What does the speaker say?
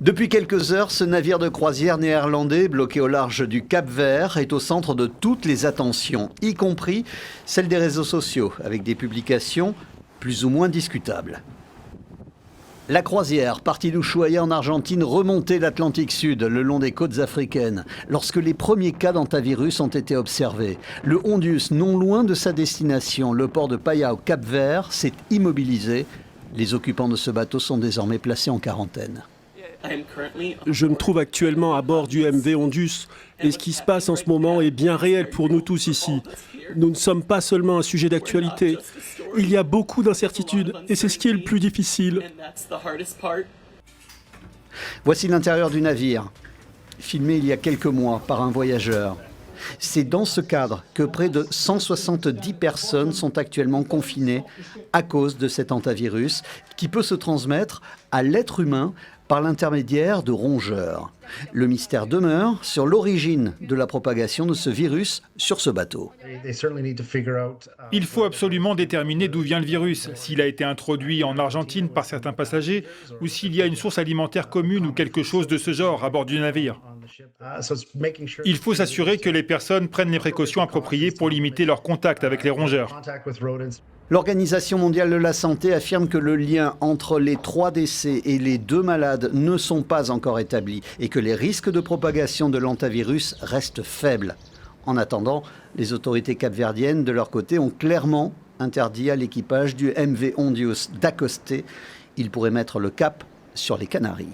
Depuis quelques heures, ce navire de croisière néerlandais bloqué au large du Cap-Vert est au centre de toutes les attentions, y compris celle des réseaux sociaux, avec des publications plus ou moins discutables. La croisière, partie d'Ushuaia en Argentine, remontait l'Atlantique Sud, le long des côtes africaines, lorsque les premiers cas d'hantavirus ont été observés. Le Hondius, non loin de sa destination, le port de Paia au Cap-Vert, s'est immobilisé. Les occupants de ce bateau sont désormais placés en quarantaine. Je me trouve actuellement à bord du MV Hondius et ce qui se passe en ce moment est bien réel pour nous tous ici. Nous ne sommes pas seulement un sujet d'actualité. Il y a beaucoup d'incertitudes et c'est ce qui est le plus difficile. Voici l'intérieur du navire, filmé il y a quelques mois par un voyageur. C'est dans ce cadre que près de 170 personnes sont actuellement confinées à cause de cet hantavirus qui peut se transmettre à l'être humain par l'intermédiaire de rongeurs. Le mystère demeure sur l'origine de la propagation de ce virus sur ce bateau. Il faut absolument déterminer d'où vient le virus, s'il a été introduit en Argentine par certains passagers ou s'il y a une source alimentaire commune ou quelque chose de ce genre à bord du navire. Il faut s'assurer que les personnes prennent les précautions appropriées pour limiter leur contact avec les rongeurs. L'Organisation mondiale de la santé affirme que le lien entre les 3 décès et les 2 malades ne sont pas encore établis et que les risques de propagation de l'hantavirus restent faibles. En attendant, les autorités capverdiennes, de leur côté, ont clairement interdit à l'équipage du MV Hondius d'accoster. Il pourrait mettre le cap sur les Canaries.